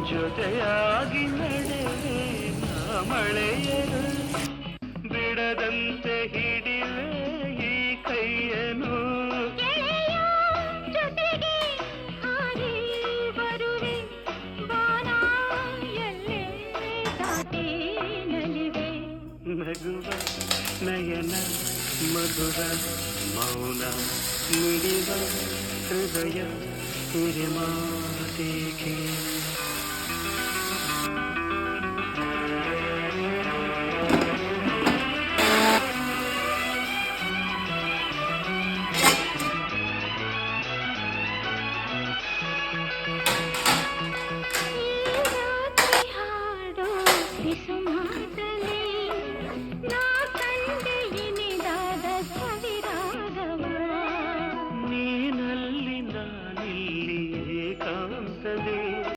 ಜೊತೆಯಾಗಿ ನಡೆವೆ ಮಳೆಯರು ಬಿಡದಂತೆ ಹಿಡಿವೆ ಈ ಕೈಯನು ನಗುವ ನಯನ ಮಧುರ ಮೌನ ಮಿಡಿವ ಹೃದಯ ಹಿರಿಮಾತೇಕೆ